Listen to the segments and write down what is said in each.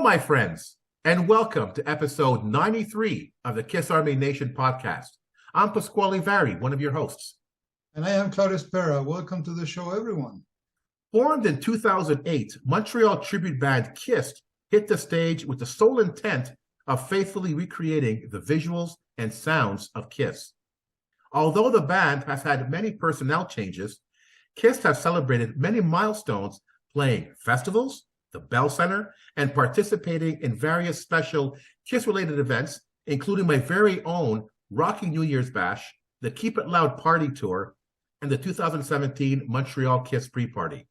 my friends, and welcome to episode 93 of the Kiss Army Nation podcast. I'm Pasquale Vari, one of your hosts. And I am Claudio Spera. Welcome to the show, everyone. Formed in 2008, Montreal Tribute Band KISSed hit the stage with the sole intent of faithfully recreating the visuals and sounds of KISS. Although the band has had many personnel changes, KISS has celebrated many milestones playing festivals, the Bell Center, and participating in various special KISS-related events, including my very own Rockin New Years Bash, the Keep It Loud Party Tour, and the 2017 Montreal KISS PreParty.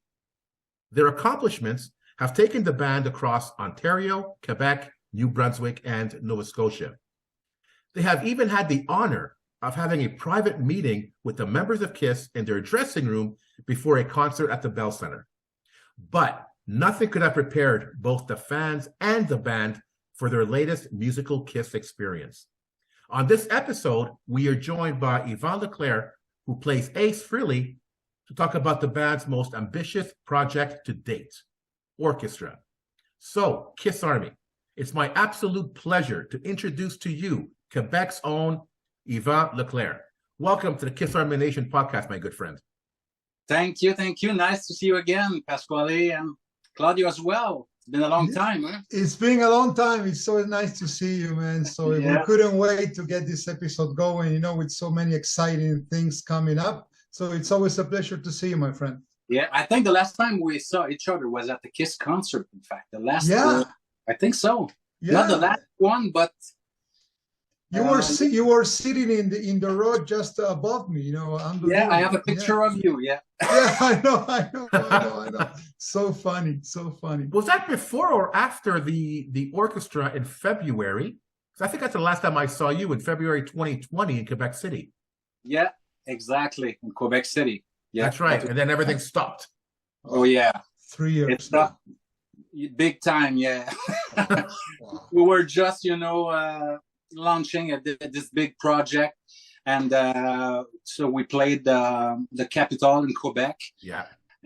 Their accomplishments have taken the band across Ontario, Quebec, New Brunswick, and Nova Scotia. They have even had the honor of having a private meeting with the members of KISS in their dressing room before a concert at the Bell Center. But nothing could have prepared both the fans and the band for their latest musical KISS experience. On this episode, we are joined by Yvan LeClerc, who plays Ace Frehley, to talk about the band's most ambitious project to date, OrKISStra. So, KISS Army, it's my absolute pleasure to introduce to you Quebec's own Yvan LeClerc. Welcome to the Kiss Army Nation podcast, my good friend. Thank you. Nice to see you again, Pasquale, and Claudio as well. It's been a long time, huh? It's been a long time. It's so nice to see you, man. So we couldn't wait to get this episode going, with so many exciting things coming up. So it's always a pleasure to see you, my friend. Yeah, I think the last time we saw each other was at the KISS concert, in fact. The last one, I think so. Yeah. Not the last one, but... You were sitting in the road just above me, Yeah, I have a picture of you, yeah. Yeah, I know. So funny. Was that before or after the OrKISStra in February? Because I think that's the last time I saw you in February 2020 in Quebec City. Yeah, exactly, in Quebec City. Yeah, that's right, and then everything stopped. Oh, yeah. 3 years. It stopped big time, yeah. Wow. We were just, launching this big project, and so we played the Capitol in Quebec,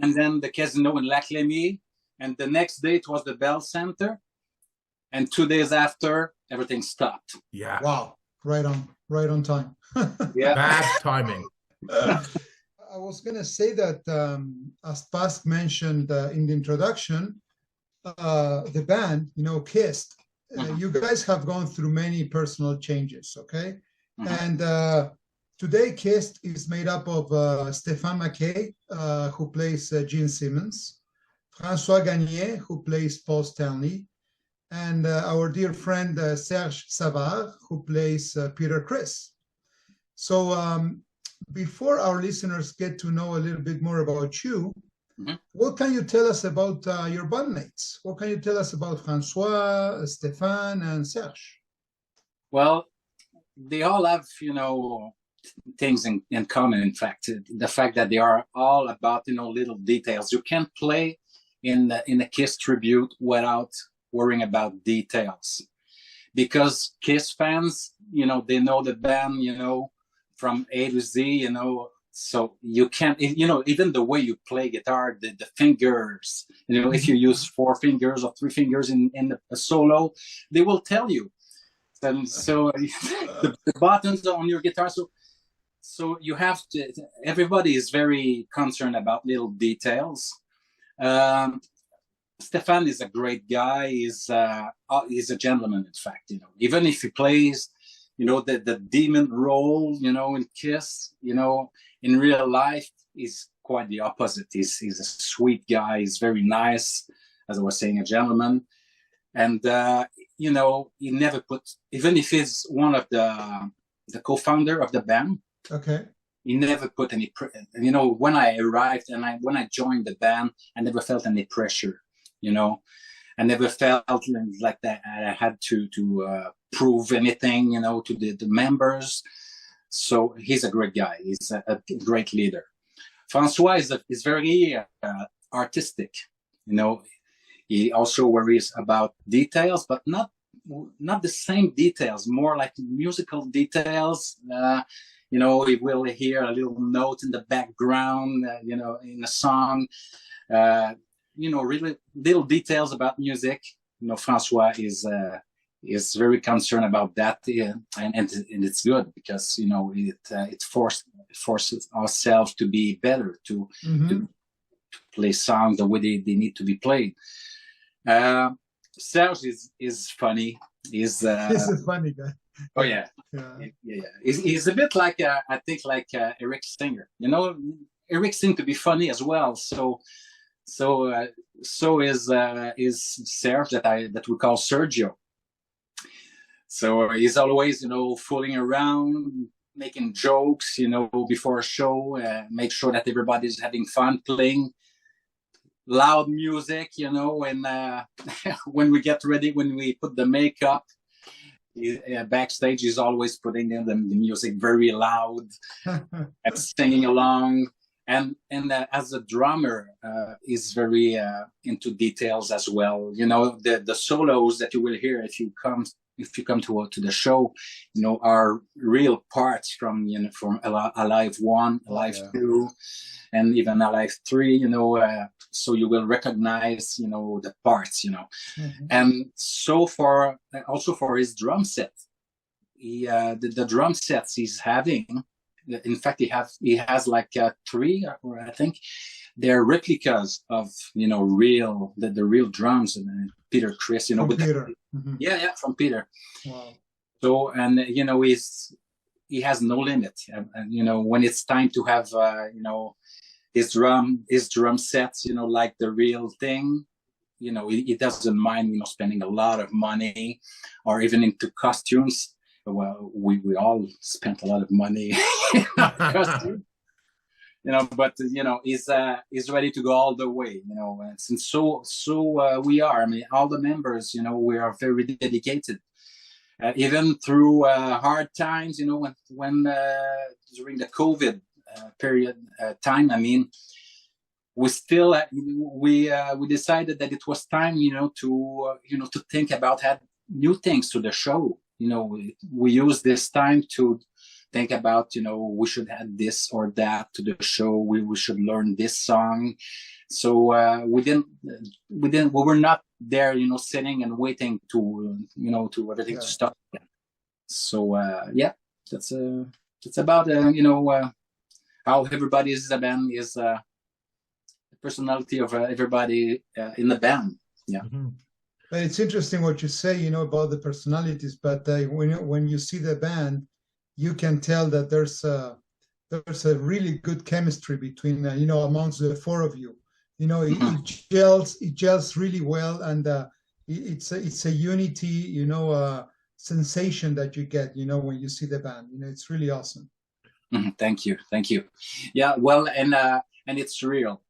and then the Casino in Lac Lémy, and the next day it was the Bell Center, and 2 days after everything stopped. Wow, right on time. Bad timing. I was gonna say that as Pas mentioned in the introduction, the band, KISSed, you guys have gone through many personal changes, okay? And today, KISSed is made up of Stéphane Mackay, who plays Gene Simmons, François Gagné, who plays Paul Stanley, and our dear friend Serge Savard, who plays Peter Criss. So before our listeners get to know a little bit more about you, what can you tell us about your bandmates? What can you tell us about François, Stéphane, and Serge? Well, they all have, things in common, in fact. The fact that they are all about, little details. You can't play in a KISS tribute without worrying about details. Because KISS fans, they know the band, from A to Z, so you can't, even the way you play guitar, the fingers, if you use 4 fingers or 3 fingers in a solo, they will tell you. And so the buttons on your guitar, so you have to, everybody is very concerned about little details. Stéphane is a great guy. He's a gentleman, in fact, even if he plays, the demon role, in KISS, in real life, he's quite the opposite. He's a sweet guy. He's very nice, as I was saying, a gentleman. And, he never puts, even if he's one of the co-founder of the band, he never put any, when I arrived and when I joined the band, I never felt any pressure, I never felt like that I had to prove anything, to the members. So he's a great guy. He's a great leader. François is very artistic. He also worries about details, but not the same details. More like musical details. He will hear a little note in the background. In a song. Really little details about music. Francois is very concerned about that, and it's good because it forces ourselves to be better, to play songs the way they need to be played. Serge is funny. He's a funny guy. Oh yeah. He's a bit like I think like Eric Singer. Eric seemed to be funny as well. So is Serge that we call Sergio. So he's always fooling around, making jokes, before a show, make sure that everybody's having fun playing loud music, and when we get ready, when we put the makeup, backstage he's always putting in the music very loud and singing along. And as a drummer, he's very into details as well. The solos that you will hear if you come to the show, are real parts from Alive 1, Alive 2, and even Alive 3. So you will recognize the parts. And so also for his drum set, the drum sets he's having. In fact, he has like 3, or I think they're replicas of real the real drums, and Peter Criss, from Peter. From Peter. Wow. So and he has no limit. When it's time to have his drum sets, like the real thing, he doesn't mind spending a lot of money, or even into costumes. Well, we all spent a lot of money in costumes, but he's ready to go all the way, and so we are. I mean, all the members, we are very dedicated, even through hard times. When during the COVID period time, I mean, we still we decided that it was time, to think about add new things to the show. We use this time to think about, we should add this or that to the show. We should learn this song. So we were not there, sitting and waiting to everything to stop. So that's about how everybody is in the band, is the personality of everybody in the band. Yeah. Mm-hmm. But it's interesting what you say, about the personalities. But when you see the band, you can tell that there's a really good chemistry between amongst the 4 of you. It gels really well, and it's a unity, sensation that you get, when you see the band. It's really awesome. Thank you. Yeah, well, and it's real.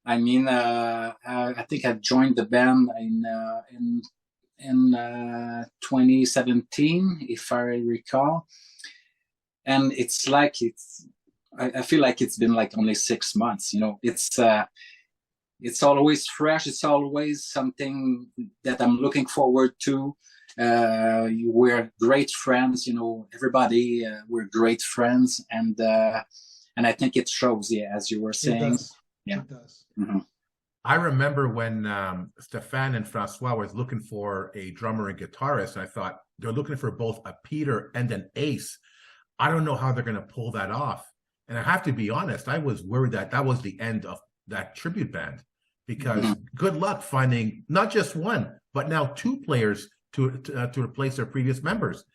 I mean, I think I joined the band in 2017, if I recall, and it's like I feel like it's been like only 6 months. It's always fresh. It's always something that I'm looking forward to. We're great friends. Everybody. We're great friends, and I think it shows. Yeah, as you were saying. Yeah. It does. Mm-hmm. I remember when Stéphane and Francois was looking for a drummer and guitarist, and I thought they're looking for both a Peter and an Ace. I don't know how they're going to pull that off. And I have to be honest, I was worried that was the end of that tribute band, because good luck finding not just one, but now 2 players to replace their previous members.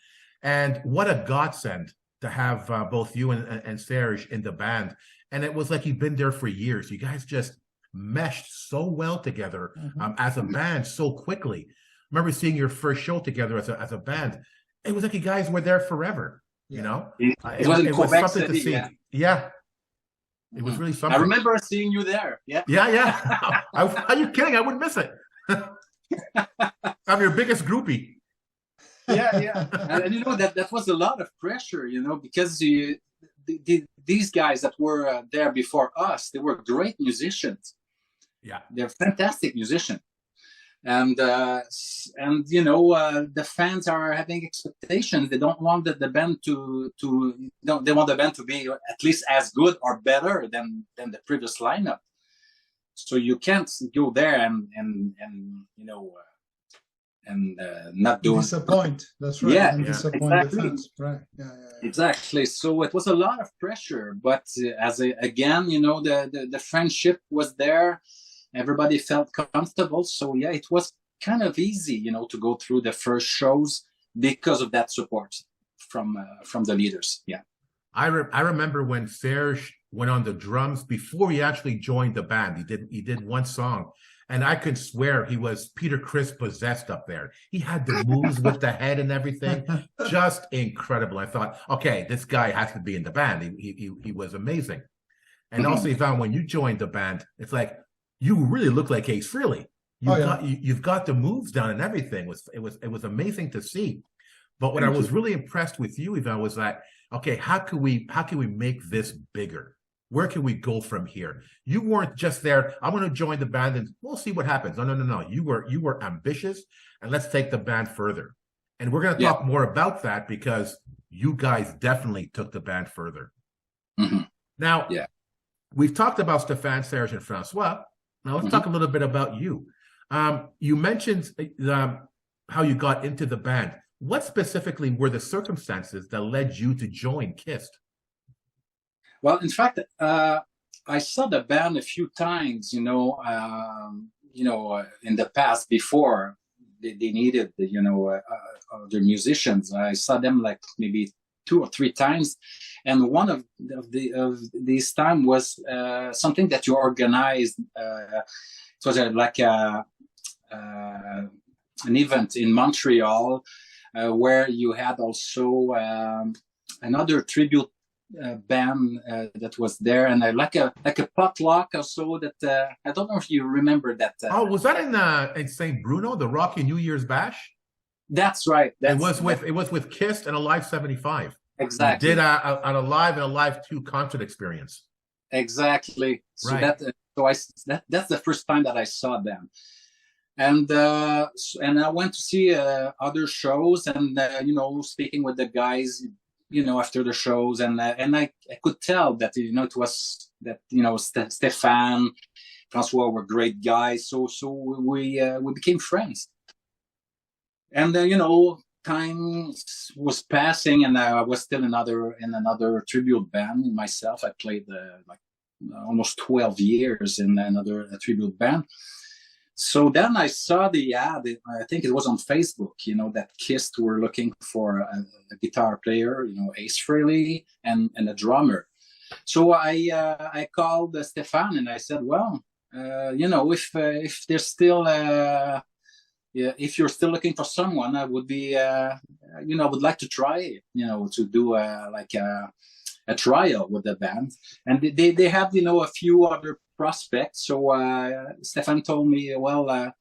And what a godsend to have both you and Serge in the band. And it was like you've been there for years. You guys just meshed so well together as a band so quickly. I remember seeing your first show together as a band. It was like you guys were there forever. It was something to see. Yeah. It was really something. I remember seeing you there. Yeah. Are you kidding? I wouldn't miss it. I'm your biggest groupie. Yeah. And that was a lot of pressure, because these guys that were there before us, they were great musicians. Yeah, they're fantastic musicians, and the fans are having expectations. They don't want the band they want the band to be at least as good or better than the previous lineup. So you can't go there and not doing disappoint. That's right. Yeah, and yeah, disappoint exactly. the fans. Right. Yeah. Exactly. So it was a lot of pressure, but again, you know, the friendship was there. Everybody felt comfortable. So yeah, it was kind of easy, you know, to go through the first shows because of that support from the leaders. Yeah. I remember when Serge went on the drums before he actually joined the band. He did one song, and I could swear he was Peter Criss possessed up there. He had the moves with the head and everything, just incredible. I thought, okay, this guy has to be in the band. He was amazing. And also, Yvan, when you joined the band, it's like you really look like Ace Frehley. You've got the moves down and everything. It was amazing to see. But what I was really impressed with you, Yvan, was that, okay, how can we make this bigger? Where can we go from here? You weren't just there, I'm going to join the band and we'll see what happens. No. You were ambitious, and let's take the band further. And we're going to talk more about that, because you guys definitely took the band further. Now, we've talked about Stéphane, Serge, and Francois. Now let's talk a little bit about you. You mentioned how you got into the band. What specifically were the circumstances that led you to join KISSed? Well, in fact, I saw the band a few times, in the past before they needed, other musicians. I saw them like maybe 2 or 3 times, and one of these time was something that you organized. It was like an event in Montreal. Where you had also another tribute band that was there, and like a potluck or so. That I don't know if you remember that. Was that in St. Bruno, the Rockin New Year's Bash? That's right. It was with KISSed and Alive 75. Exactly. You did an Alive and Alive 2 concert experience. Exactly. So right. That's the first time that I saw them. And I went to see other shows, and speaking with the guys, after the shows, and I could tell that it was that Stéphane, Francois were great guys, so we became friends, and time was passing, and I was still in another tribute band myself. I played almost 12 years in another tribute band. So then I saw the ad, I think it was on Facebook, that KISSed were looking for a guitar player, Ace Frehley, and a drummer. So I called Stéphane and I said, well, if there's still, if you're still looking for someone, I would be, I would like to try, to do a trial with the band. And they have, a few other prospects. So Stéphane told me, well,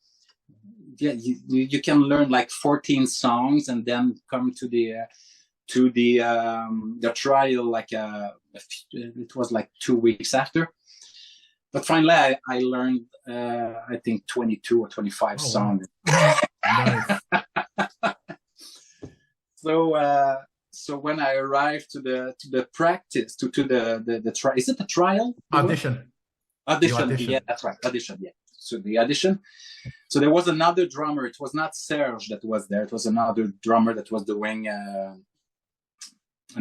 you can learn like 14 songs and then come to the trial it was like 2 weeks after. But finally I learned I think 22 or 25 songs. Nice. So when I arrived to the practice, to the trial, is it the trial? Audition. Audition, yeah, that's right. Audition, yeah. So the audition. So there was another drummer. It was not Serge that was there. It was another drummer that was doing an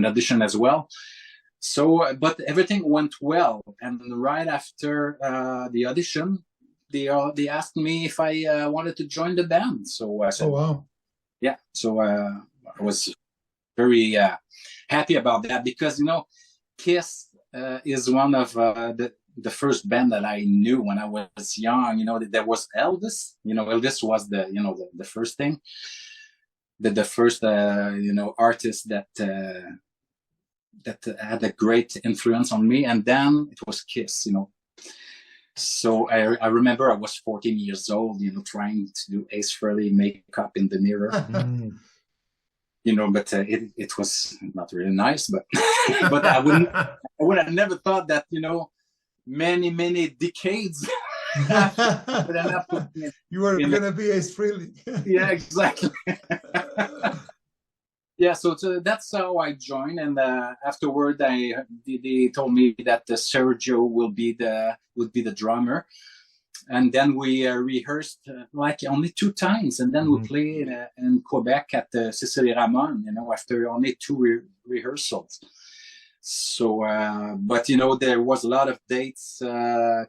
audition as well. So, but everything went well. And right after the audition, they asked me if I wanted to join the band. So I said, "Oh wow, yeah." So I was very happy about that, because KISS is one of the first band that I knew when I was young. There was Elvis. Elvis was the first thing, the first artist that had a great influence on me, and then it was KISS. So I remember I was 14 years old, trying to do Ace Frehley makeup in the mirror. But it was not really nice, but but I would have never thought that, many decades you were going to be Ace Frehley. Yeah, exactly. Yeah, so that's how I joined, and afterward they told me that Sergio would be the drummer. and then we rehearsed like only 2 times, and then we played in Quebec at the Cecily Ramon, after only 2 rehearsals. So, but there was a lot of dates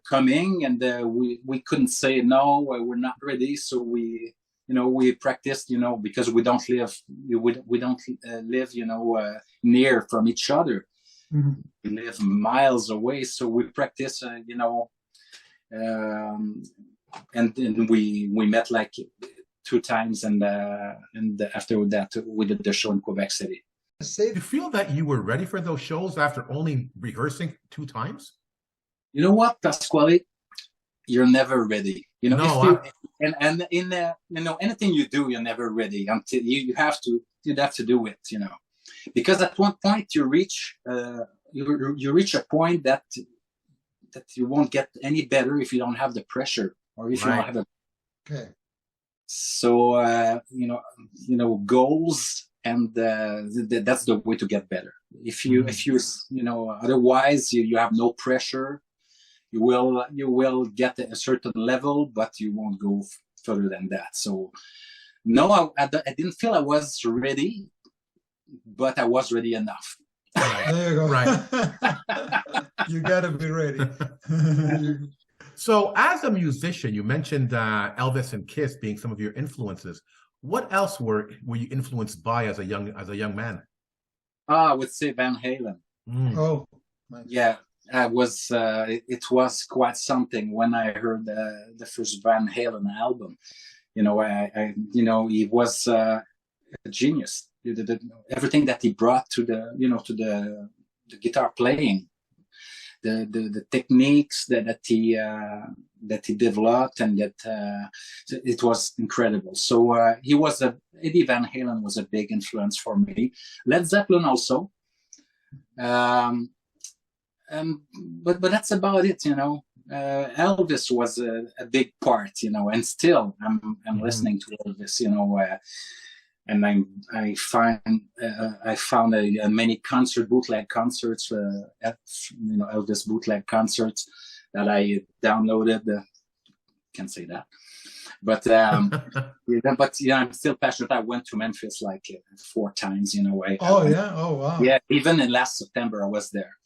coming, and we couldn't say no, we're not ready. So we practiced, because we don't live near from each other. We live miles away, so we practice, and then we met like 2 times, and after that we did the show in Quebec City. Do you feel that you were ready for those shows after only rehearsing 2 times? You know what, Pasquale? You're never ready. And in anything you do, you're never ready until you have to do it. Because at one point you reach a point that you won't get any better if you don't have the pressure, or if you don't have a. Okay. So goals. And that's the way to get better. If you otherwise you have no pressure, you will get a certain level, but you won't go further than that. So no, I didn't feel I was ready, but I was ready enough. There you go. Right. You gotta be ready. So as a musician, you mentioned Elvis and Kiss being some of your influences. What else were you influenced by as a young man? I would say Van Halen. Oh, nice. Yeah, I was. It was quite something when I heard the first Van Halen album. He was a genius. Everything that he brought to the guitar playing, the techniques that he developed, and that it was incredible. So Eddie Van Halen was a big influence for me. Led Zeppelin also, but that's about it. Elvis was a big part, and still I'm listening to Elvis, and I found many bootleg concerts, Elvis bootleg concerts that I downloaded. Can't say that, but I'm still passionate. I went to Memphis like 4 times. Oh yeah! Oh wow! Yeah, even in last September I was there.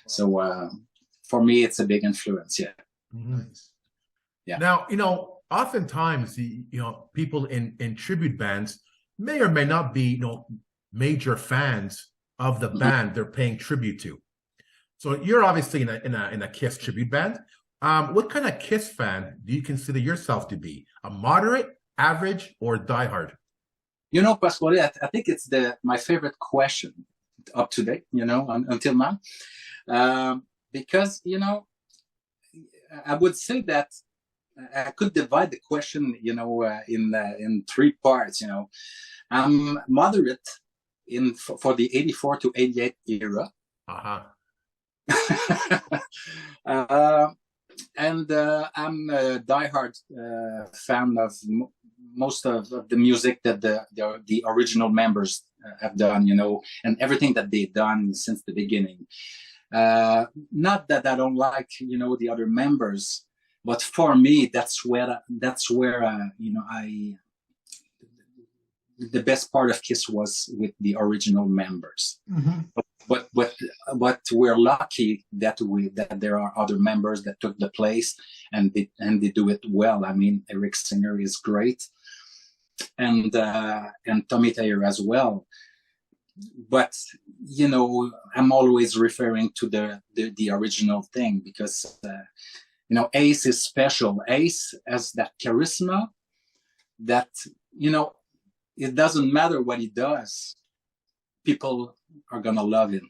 So for me, it's a big influence. Yeah. Nice. Yeah. Now oftentimes people in tribute bands may or may not be major fans of the band they're paying tribute to. So you're obviously in a KISS tribute band. What kind of KISS fan do you consider yourself to be? A moderate, average, or diehard? Pasquale, I think it's my favorite question up to date, until now. Because, I would say that I could divide the question, in 3 parts. I'm moderate for the 84 to 88 era. And I'm a diehard fan of most of the music that the original members have done, and everything that they've done since the beginning. Not that I don't like, the other members, but for me, that's where the best part of KISS was with the original members. But we're lucky that there are other members that took the place, and they do it well. I mean, Eric Singer is great, and Tommy Thayer as well. But I'm always referring to the original thing, because Ace is special. Ace has that charisma that it doesn't matter what he does, people are gonna love him.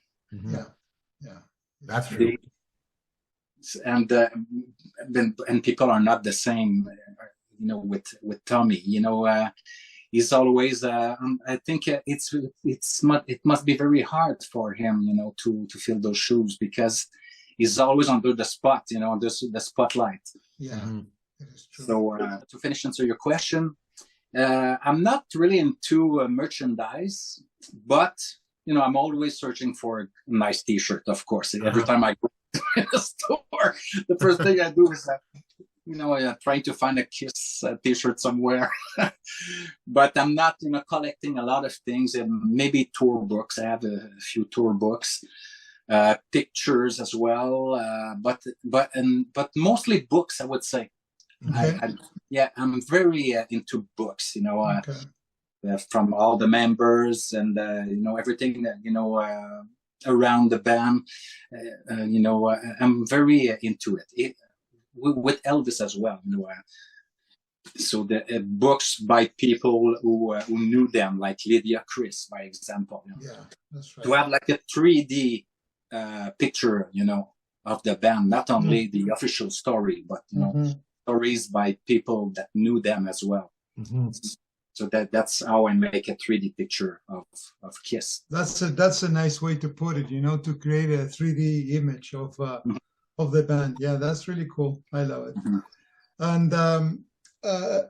Yeah, that's true. And people are not the same, with Tommy. He's always. I think it must be very hard for him, to fill those shoes, because he's always under the spot, under the spotlight. Yeah, it is true. So to answer your question. I'm not really into merchandise, but I'm always searching for a nice T-shirt. Of course, every time I go to the store, the first thing I do is trying to find a KISS t-shirt somewhere. But I'm not, collecting a lot of things, and maybe tour books. I have a few tour books, pictures as well, but mostly books, I would say. Okay. I'm very into books, Okay. from all the members and, everything that, around the band. I'm very into it. With Elvis as well, so the books by people who knew them, like Lydia Chris, by example. Yeah, that's right. To have like a 3D picture, of the band, not only the official story, but stories by people that knew them as well. So that's how I make a 3D picture of KISS. That's a nice way to put it, to create a 3D image of the band. Yeah, that's really cool. I love it. And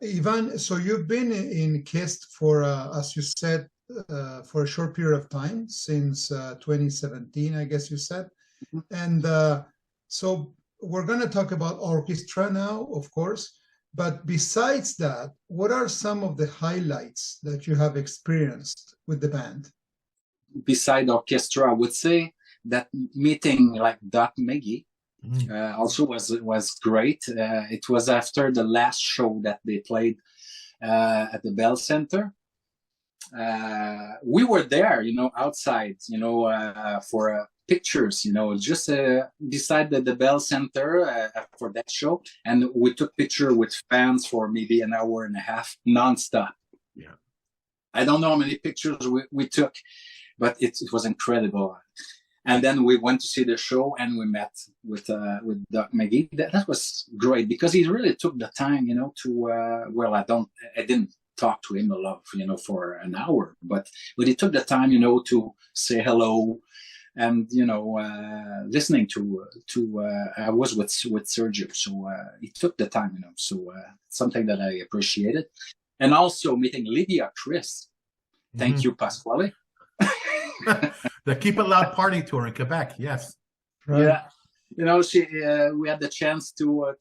Yvan, so you've been in KISS for, as you said, for a short period of time, since 2017, I guess you said. And so we're going to talk about OrKISStra now, of course. But besides that, what are some of the highlights that you have experienced with the band? Beside OrKISStra, I would say that meeting like Doc Maggie also was great. It was after the last show that they played at the Bell Center. We were there, outside, for pictures, just beside the Bell Center for that show. And we took picture with fans for maybe an hour and a half, nonstop. Yeah. I don't know how many pictures we took, but it was incredible. And then we went to see the show, and we met with Doc Maggie. That was great, because he really took the time, to I didn't talk to him a lot, for an hour, but he took the time, to say hello, and listening to I was with Sergio, so he took the time, so something that I appreciated. And also meeting Lydia Chris. Thank you, Pasquale. The Keep It Loud party tour in Quebec, yes. Right. Yeah, she we had the chance to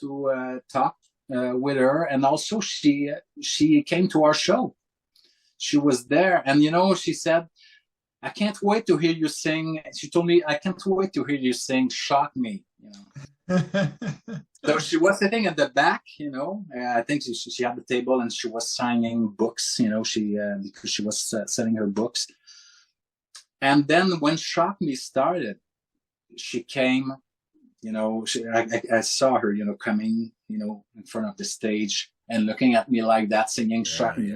talk with her, and also she came to our show. She was there, and she said, "I can't wait to hear you sing." She told me, "I can't wait to hear you sing Shock Me." So she was sitting at the back, I think she had the table, and she was signing books, because she was selling her books. And then when Shock Me started, she came, I saw her, coming, in front of the stage and looking at me like that, singing Shock Me.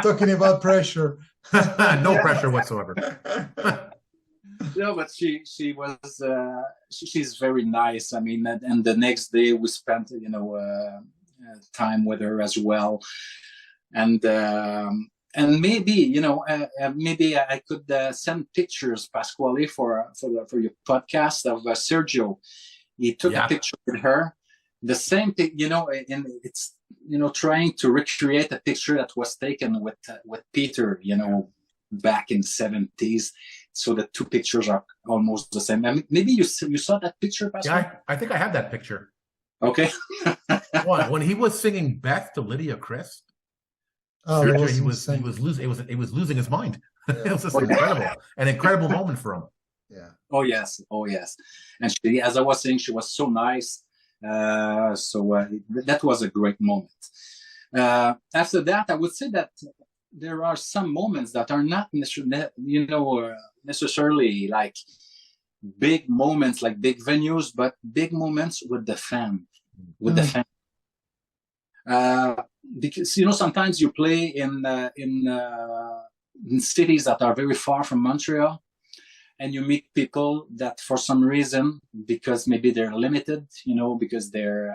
Talking about pressure. No pressure whatsoever. No, but she was, she's very nice. I mean, and the next day we spent, time with her as well. And maybe, maybe I could send pictures, Pasquale, for your podcast of Sergio. He took a picture with her. The same thing, and it's, trying to recreate a picture that was taken with Peter, back in the 70s. So the two pictures are almost the same. I mean, maybe you saw that picture, Pasquale? Yeah, I think I have that picture. Okay. When he was singing Beth to Lydia Chris, he was losing his mind. It was just an incredible moment for him. Yeah. Oh yes. And she, as I was saying, she was so nice. So that was a great moment. After that, I would say that there are some moments that are not necessarily like big moments, like big venues, but big moments with the fan, the fan. Because sometimes you play in cities that are very far from Montreal, and you meet people that for some reason, because maybe they're limited, because they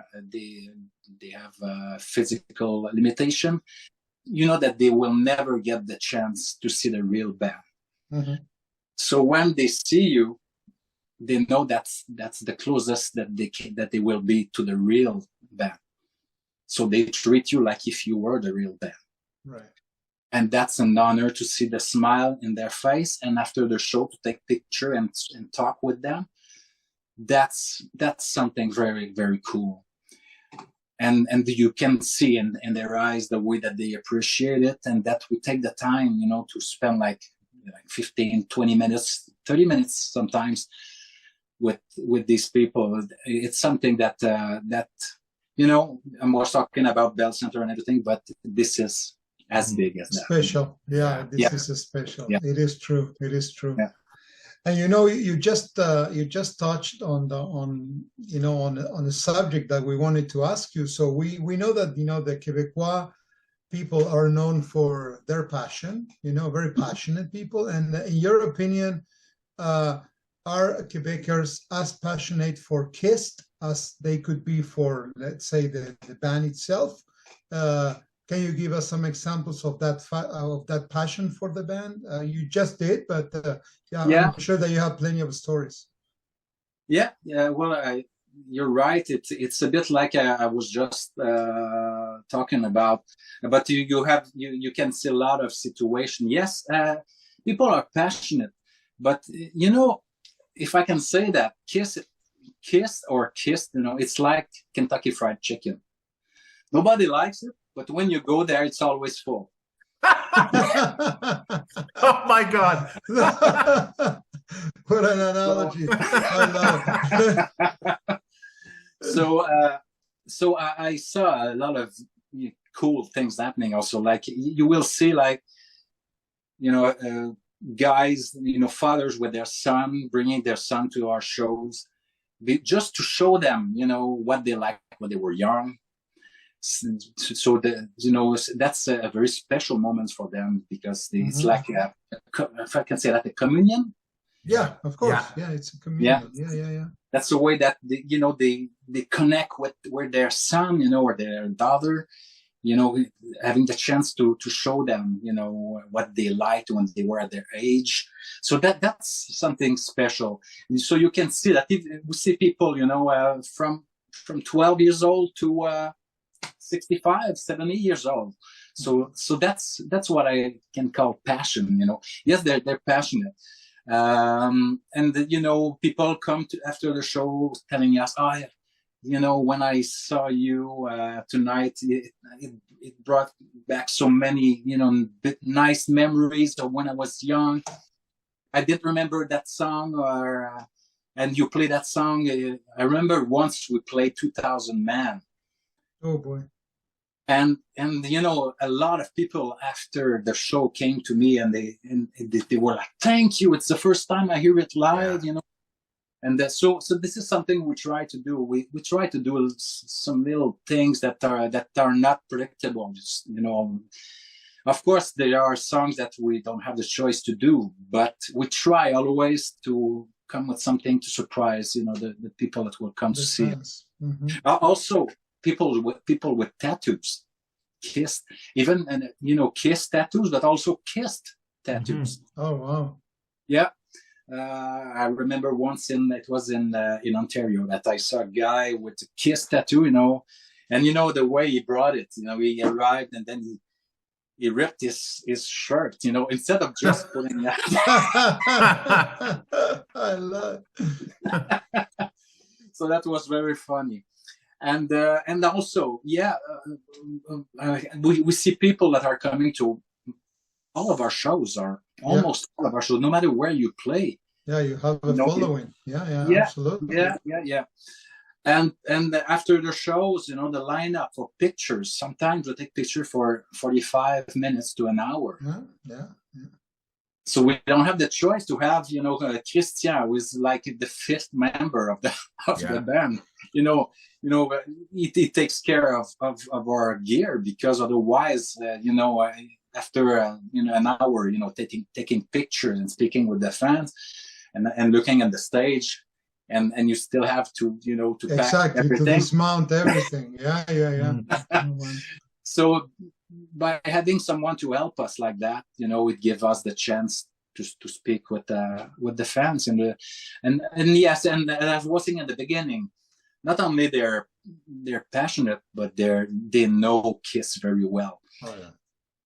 have physical limitation, that they will never get the chance to see the real band. So when they see you, they know that's the closest that they will be to the real band. So they treat you like if you were the real band. Right. And that's an honor to see the smile in their face, and after the show to take picture and talk with them. that's something very, very cool. And you can see in their eyes the way that they appreciate it, and that we take the time, you know, to spend like 15, 20 minutes, 30 minutes sometimes with these people. It's something that you know, I was talking about Bell Center and everything, but this is as big as that. Special. Yeah, this is a special. Yeah. It is true. It is true. Yeah. And you know, you just touched on the subject that we wanted to ask you. So we know that, you know, the Quebecois people are known for their passion, you know, very passionate people. And in your opinion, are Quebecers as passionate for KISSed as they could be for, let's say, the band itself? Can you give us some examples of that passion for the band? You just did, but yeah, I'm sure that you have plenty of stories. Yeah. Well, you're right. It's a bit like I was just talking about. But you can see a lot of situation. Yes, people are passionate, but you know, if I can say that, KISSed, you know, it's like Kentucky Fried Chicken. Nobody likes it, but when you go there, it's always full. Oh my God. What an analogy. I love it. So I saw a lot of cool things happening also. Like you will see, like, you know, guys, you know, fathers with their son, bringing their son to our shows, just to show them, you know, what they liked when they were young. So that, you know, that's a very special moment for them, because it's like if I can say that, a communion. Yeah, of course. Yeah, it's a communion. Yeah. That's the way that they connect with their son, you know, or their daughter, you know, having the chance to show them, you know, what they liked when they were at their age. So that's something special. And so you can see that we see people, you know, from 12 years old to 65, 70 years old. So that's what I can call passion, you know. Yes, they're passionate. And you know, people come to after the show telling us, oh, you know, when I saw you tonight, it brought back so many, you know, nice memories of when I was young. I didn't remember that song, and you play that song. I remember once we played 2,000 Man. Oh boy. And you know, a lot of people after the show came to me, and they were like, "Thank you! It's the first time I hear it live," you know. And so this is something we try to do. We try to do some little things that are not predictable. Just, you know, of course there are songs that we don't have the choice to do, but we try always to come with something to surprise, you know, the people that will come to see us. Also, people with tattoos, KISSed, even, and you know, KISSed tattoos, but also KISSed tattoos. Oh wow! Yeah, I remember once it was in Ontario that I saw a guy with a KISSed tattoo, you know, and you know the way he brought it, you know, he arrived and then he ripped his shirt, you know, instead of just putting that. I love it. So that was very funny. And also, we see people that are coming to all of our shows, or almost all of our shows, no matter where you play. Yeah, you have a following. Yeah, absolutely. Yeah. And after the shows, you know, the lineup for pictures, sometimes we take pictures for 45 minutes to an hour. Yeah. So we don't have the choice to have, you know, Christian, who is like the fifth member of the band. You know, he takes care of our gear, because otherwise, you know, after you know, an hour, you know, taking pictures and speaking with the fans, and looking at the stage, and you still have to, you know, to pack everything, to dismount everything. Yeah. So by having someone to help us like that, you know, it gives us the chance to speak with the fans, and yes, and as I was saying at the beginning, not only they're passionate, but they know KISS very well. Oh, yeah.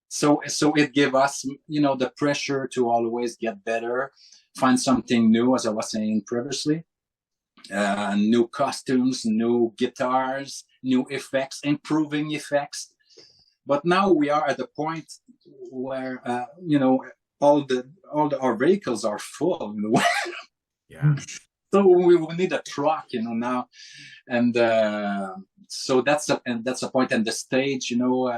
So it gives us, you know, the pressure to always get better, find something new, as I was saying previously. new costumes, new guitars, new effects, improving effects. But now we are at the point where our vehicles are full. Yeah. So we will need a truck, now, and so that's a point. And the stage,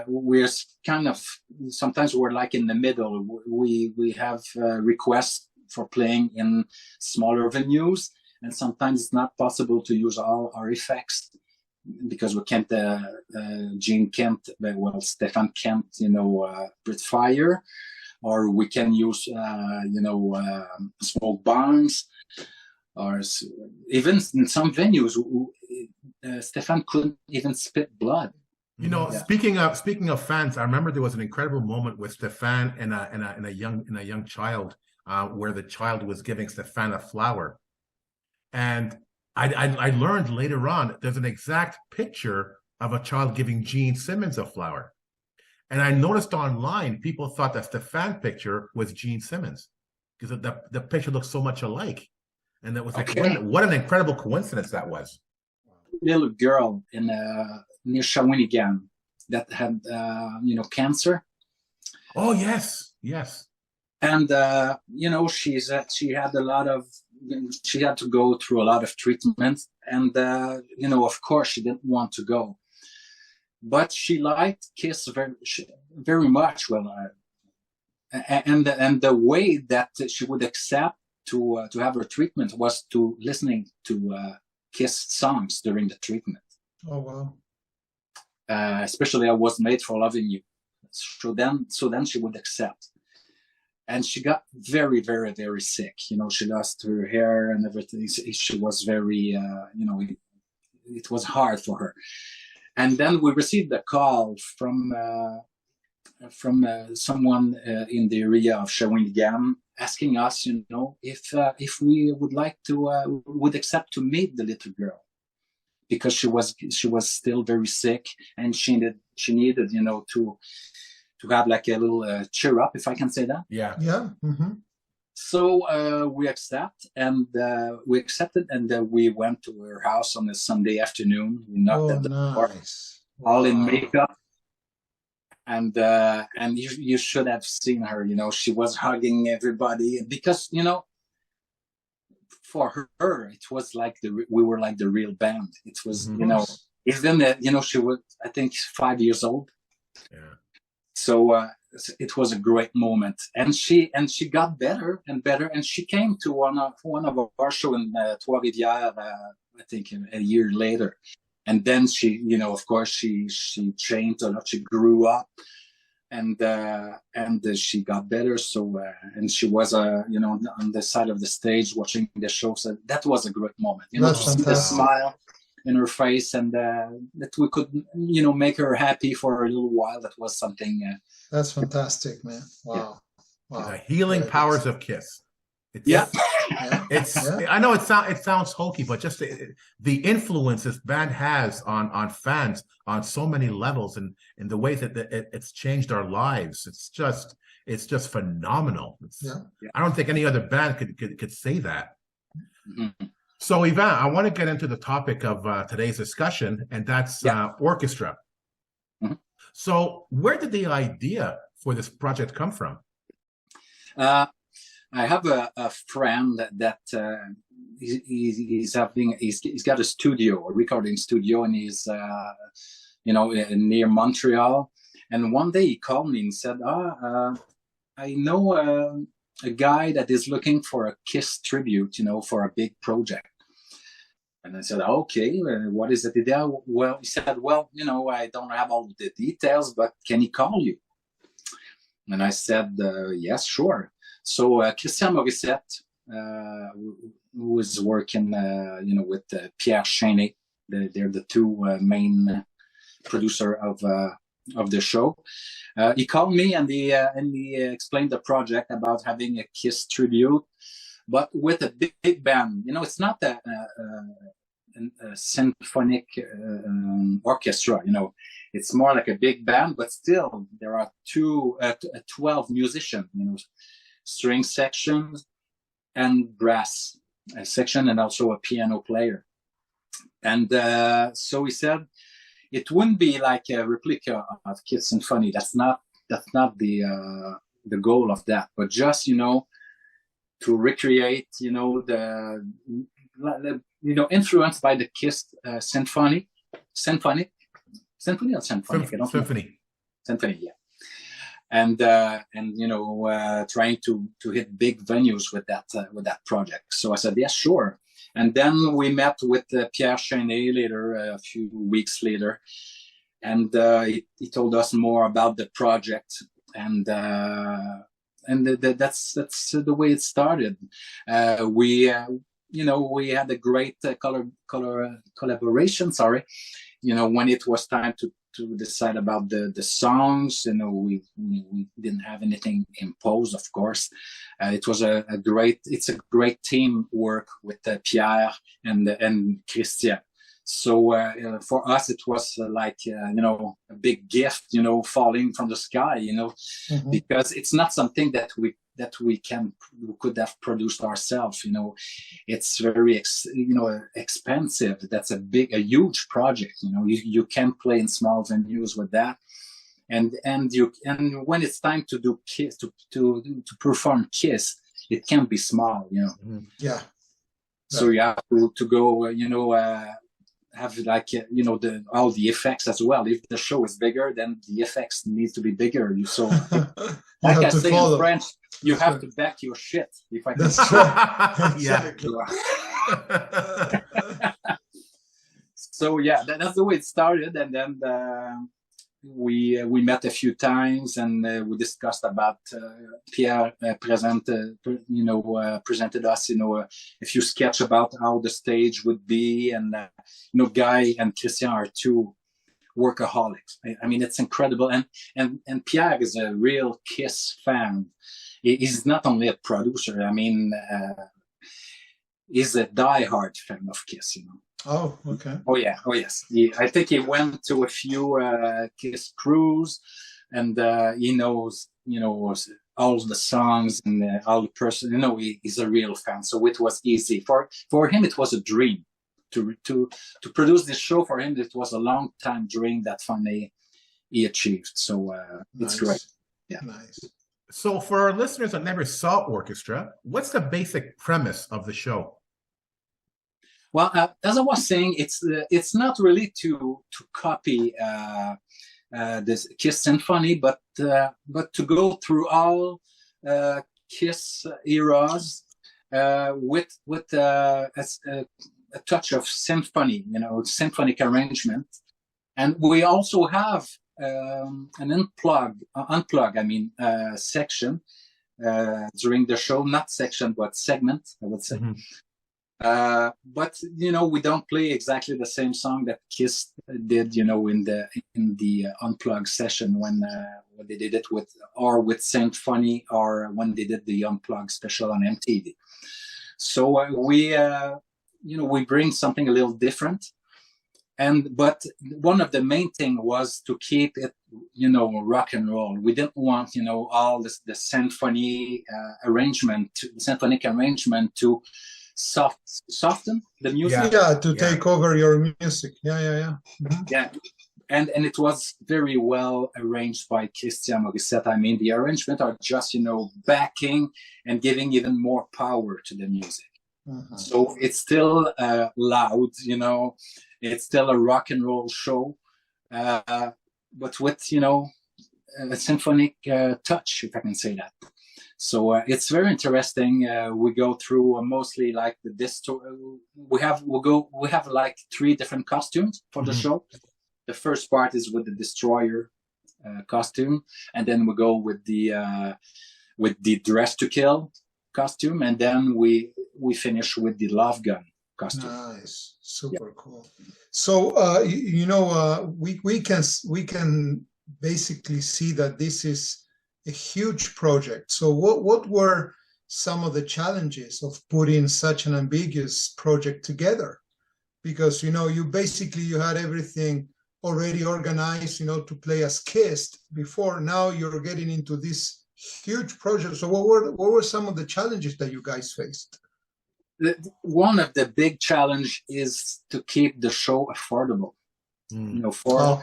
we're kind of, sometimes we're like in the middle. We have requests for playing in smaller venues, and sometimes it's not possible to use all our effects because we can't. Gene can't. Well, Stefan can't. Breathe fire, or we can use smoke bombs. Or even in some venues, Stefan couldn't even spit blood. Speaking of fans, I remember there was an incredible moment with Stefan and a young child, where the child was giving Stefan a flower, and I learned later on there's an exact picture of a child giving Gene Simmons a flower, and I noticed online people thought that Stefan picture was Gene Simmons because the picture looked so much alike. And that was like, what an incredible coincidence that was. Little girl in near Shawinigan that had cancer. Oh yes. And she had to go through a lot of treatment, and of course she didn't want to go, but she liked KISS very much. And the way that she would accept to have her treatment was to listening to KISS songs during the treatment. Oh wow! Especially "I Was Made for Loving You." So then she would accept, and she got very, very, very sick. She lost her hair and everything. She was very, it was hard for her. And then we received a call from someone in the area of Shawinigan, asking us, if we would like to would accept to meet the little girl, because she was still very sick, and she needed to have like a little cheer up, if I can say that. Yeah. Mm-hmm. So we accepted, and we went to her house on a Sunday afternoon. We knocked at the door, all in makeup. And you should have seen her. She was hugging everybody because for her it was like we were like the real band. It was even she was, I think, 5 years old. Yeah. So it was a great moment, and she got better and better, and she came to one of our show in Trois-Rivières, I think a year later. And then she, of course, she changed a lot. She grew up, and she got better. So, and she was, on the side of the stage watching the show. So that was a great moment. To see the smile in her face, and that we could, make her happy for a little while. That was something. That's fantastic, man. Wow. Yeah. Wow. The healing powers of KISS. I know it sounds hokey, but just the influence this band has on fans on so many levels, and in the ways that it's changed our lives. It's just phenomenal. I don't think any other band could say that. Mm-hmm. So Yvan, I want to get into the topic of today's discussion, and that's OrKISStra. Mm-hmm. So where did the idea for this project come from? I have a friend that he's got a studio, a recording studio, and he's near Montreal. And one day he called me and said, I know a guy that is looking for a KISS tribute, for a big project. And I said, okay, what is it? Well, he said, I don't have all the details, but can he call you? And I said, yes, sure. So Christian Morissette, who is working, with Pierre Chenet, they're the two main producer of the show. He called me and he explained the project about having a KISS tribute, but with a big band. It's not a symphonic orchestra. It's more like a big band, but still there are 12 musicians. String sections and brass section and also a piano player. And so he said it wouldn't be like a replica of Kiss Symphony. That's not the goal of that, but just, you know, to recreate, you know, the influenced by the Kiss symphonic, I don't know. Symphony, yeah. And you know, trying to hit big venues with that project. So I said, yeah, sure. And then we met with Pierre Chenet later, a few weeks later, and he told us more about the project, and that's the way it started. You know, we had a great collaboration. Sorry, you know, when it was time to decide about the songs, you know, we didn't have anything imposed, of course. It was a great team work with Pierre and Christian. So for us, it was like, you know, a big gift, you know, falling from the sky, you know, because it's not something that we could have produced ourselves, you know. It's very expensive. That's a huge project, you know. You can't play in small venues with that, and when it's time to do Kiss, to perform Kiss, it can't be small, you know. Yeah. So you have to go, you know, have like, you know, all the effects as well. If the show is bigger, then the effects need to be bigger. So like I say in French, you have to back your shit. If I can. That's right. Exactly. So yeah, that's the way it started, and then we met a few times, and we discussed about Pierre presented us, you know, a few sketch about how the stage would be, and you know, Guy and Christian are two workaholics. I mean, it's incredible, and Pierre is a real Kiss fan. He's not only a producer. I mean, he's a diehard fan of Kiss, you know. Oh, okay. Oh yeah. Oh yes. I think he went to a few Kiss crews, and he knows, you know, all the songs and all the person. You know, he's a real fan. So it was easy for him. It was a dream to produce this show. For him, it was a long time dream that finally he achieved. So it's great. Yeah. Nice. So for our listeners that never saw OrKISStra, what's the basic premise of the show? Well, as I was saying, it's not really to copy this Kiss Symphony, but to go through all Kiss eras with a touch of symphony, you know, symphonic arrangement. And we also have an unplug, I mean, section during the show, not section, but segment, I would say. But you know, we don't play exactly the same song that Kiss did, you know, in the unplugged session when they did it with Symphony, or when they did the unplugged special on MTV. So we bring something a little different. But one of the main thing was to keep it, you know, rock and roll. We didn't want, you know, all the symphonic arrangement to soften the music. Yeah, to take over your music. Yeah. Yeah, and it was very well arranged by Christian Morissette. I mean, the arrangement are just, you know, backing and giving even more power to the music. So it's still loud, you know, it's still a rock and roll show, but with, you know, a symphonic touch, if I can say that. So it's very interesting. We go through mostly like we have like 3 different costumes for the show. The first part is with the Destroyer costume, and then we go with the Dress to Kill costume, and then we finish with the Love Gun costume. Nice, super cool. So you know, we can basically see that this is a huge project. So what were some of the challenges of putting such an ambiguous project together? Because, you know, you had everything already organized, you know, to play as KISSed before. Now you're getting into this huge project. So what were some of the challenges that you guys faced? one of the big challenge is to keep the show affordable, you know, for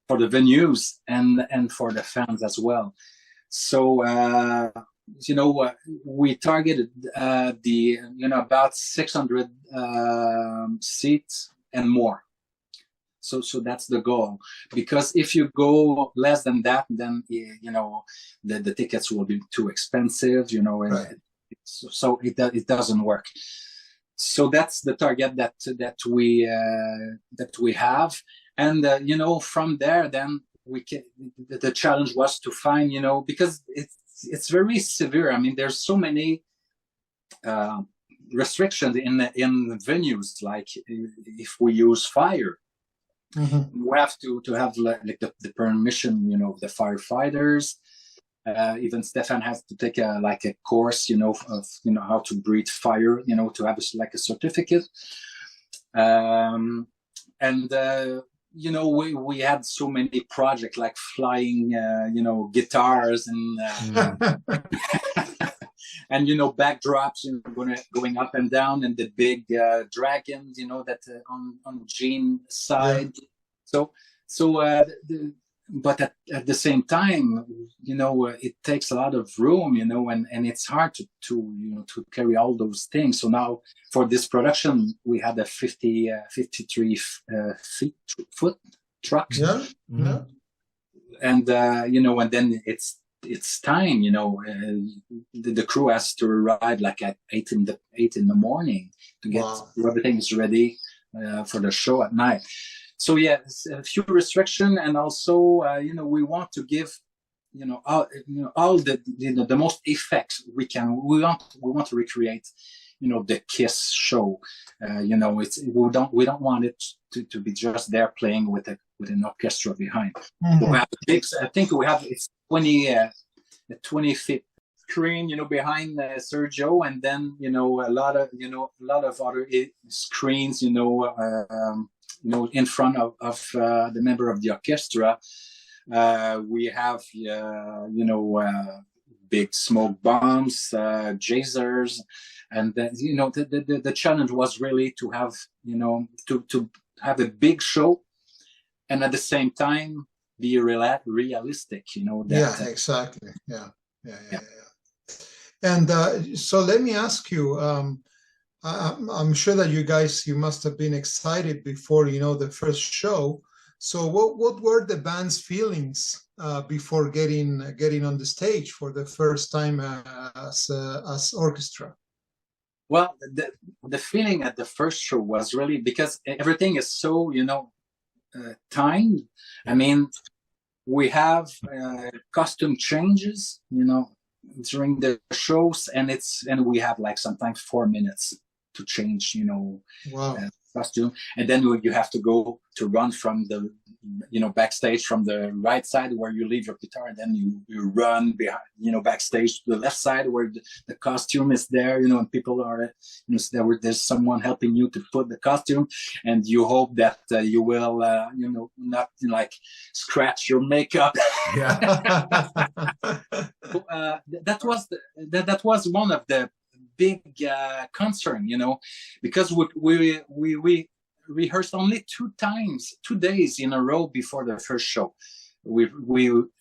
the venues and for the fans as well. So you know, we targeted about 600 seats and more. So that's the goal, because if you go less than that, then you know the tickets will be too expensive, you know, and Right. so it doesn't work. So that's the target that we have, and you know, from there then the challenge was to find, you know, because it's very severe. I mean, there's so many restrictions in venues, like if we use fire. Mm-hmm. We have to have like the permission, you know, of the firefighters. Even Stefan has to take a course, you know, of how to breathe fire, you know, to have a certificate. And you know, we had so many projects like flying, you know, guitars and and you know, backdrops, you know, going up and down, and the big dragons, you know, that on Gene's side. Yeah. So but at the same time, you know, it takes a lot of room, you know, and it's hard to you know, to carry all those things. So now for this production, we had a 53 foot truck. Yeah. Yeah. And you know, and then it's time, you know, the crew has to arrive like at 8 in the morning to get everything is ready for the show at night. So yeah, a few restrictions, and also you know, we want to give, you know, all the most effects we can. We want to recreate, you know, the KISS show. You know, we don't want it to be just there playing with an orchestra behind. Mm-hmm. We have I think we have 20 feet screen, you know, behind Sergio, and then, you know, a lot of other screens, you know, in front of the member of the orchestra. We have you know, big smoke bombs, geysers, and then, you know, the challenge was really to have, you know, to have a big show, and at the same time be realistic, you know. Yeah, exactly. Yeah. And so let me ask you, I'm sure that you must have been excited before, you know, the first show. So what were the band's feelings before getting on the stage for the first time as OrKISStra? Well, the feeling at the first show was really, because everything is so, you know, timed. I mean, we have costume changes, you know, during the shows, and we have like sometimes 4 minutes to change, you know, costume, and then you have to run from the, you know, backstage from the right side where you leave your guitar, and then you run behind, you know, backstage to the left side where the costume is there, you know, and people are, you know, there's someone helping you to put the costume, and you hope that you will, you know, not like scratch your makeup. Yeah. So, that was one of the big concern, you know, because we rehearsed only 2 days in a row before the first show. We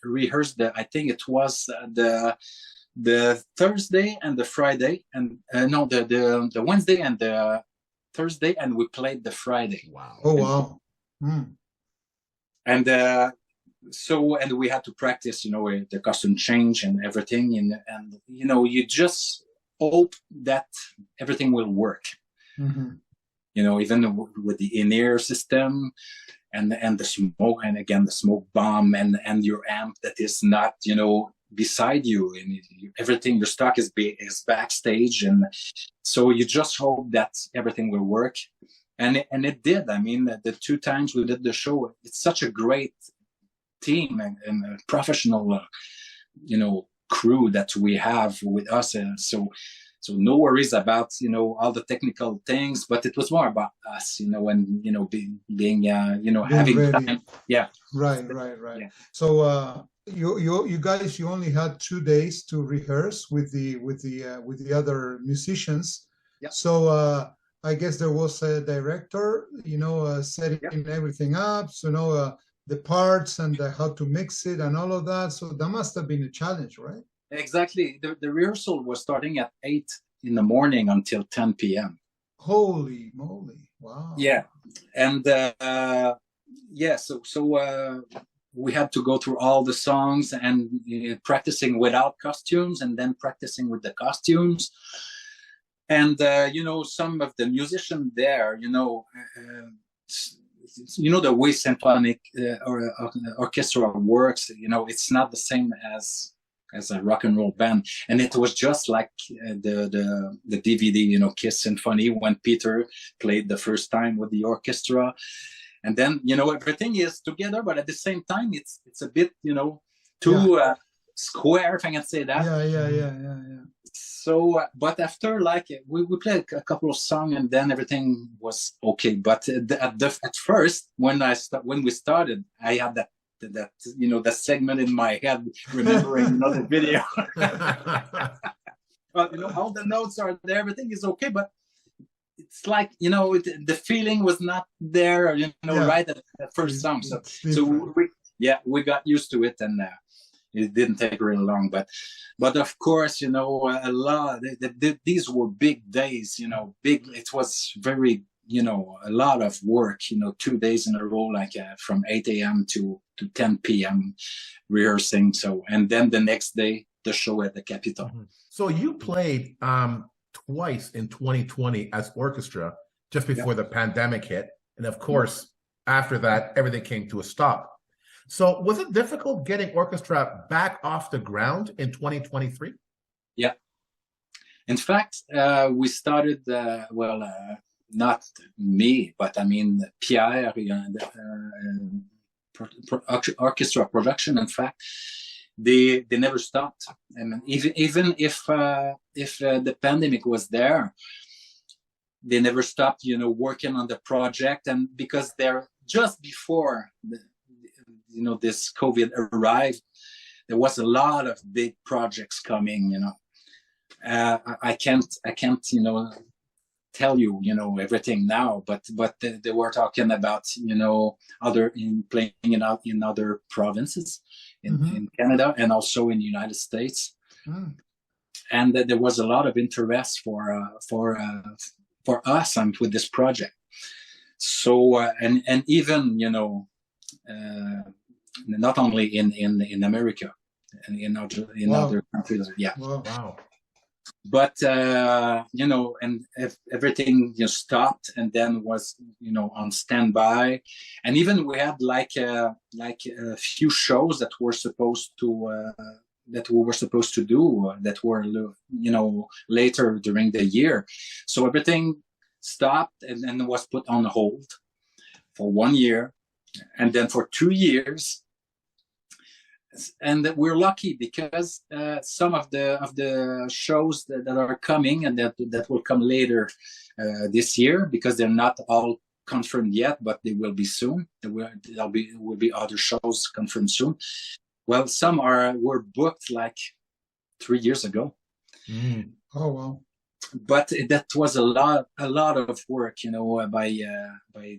rehearsed I think it was the Thursday and the Friday, and no, the Wednesday and the Thursday, and we played the Friday. Wow! Oh wow! And so, and we had to practice, you know, the costume change and everything, and you know, you just hope that everything will work. Mm-hmm. You know, even with the in-ear system and the smoke, and again the smoke bomb, and your amp that is not, you know, beside you, and everything, your stock is backstage, and so you just hope that everything will work, and it did. I mean, the 2 times we did the show, it's such a great team and a professional, you know, crew that we have with us, and so no worries about, you know, all the technical things, but it was more about us, you know, and, you know, being you know, having ready. time. Yeah. Right. Yeah. So you guys, you only had 2 days to rehearse with the other musicians. Yeah. So I guess there was a director, setting everything up. So the parts and how to mix it and all of that. So that must have been a challenge, right? Exactly. The rehearsal was starting at 8 in the morning until 10 p.m. Holy moly! Wow. Yeah, and we had to go through all the songs and practicing without costumes, and then practicing with the costumes. And some of the musicians there, the way symphonic or orchestra works, it's not the same as a rock and roll band. And it was just like the DVD, Kiss Symphony, when Peter played the first time with the orchestra. And then, everything is together, but at the same time, it's a bit, too square, if I can say that. Yeah. So, but after we played a couple of songs, and then everything was okay. But at first, when we started, I had that segment in my head, remembering another video. But all the notes are there, everything is okay, but it's like the feeling was not there, right at the first song. So we got used to it, and it didn't take really long. But of course, a lot. These were big days, big. It was very. A lot of work, 2 days in a row, from 8 a.m. to 10 p.m. rehearsing. So, and then the next day, the show at the Capitol. Mm-hmm. So you played twice in 2020 as OrKISStra, just before the pandemic hit. And of course, after that, everything came to a stop. So was it difficult getting OrKISStra back off the ground in 2023? Yeah. In fact, we started, not me, but I mean Pierre, orchestra production. In fact, they never stopped. And even if the pandemic was there, they never stopped, working on the project. And because they're just before this COVID arrived, there was a lot of big projects coming. I can't tell you everything now, but they were talking about playing in other provinces in Canada, and also in the United States. And there was a lot of interest for us and with this project. So and even not only in America, and in other countries. Yeah. Wow. But and if everything stopped, and then was on standby. And even we had a few shows that we were supposed to do that were later during the year. So everything stopped and was put on hold for 1 year, and then for 2 years. And we're lucky because some of the shows that are coming, and that will come later this year, because they're not all confirmed yet, but they will be soon. There will be other shows confirmed soon. Well, some were booked 3 years ago. Oh wow! But that was a lot of work, by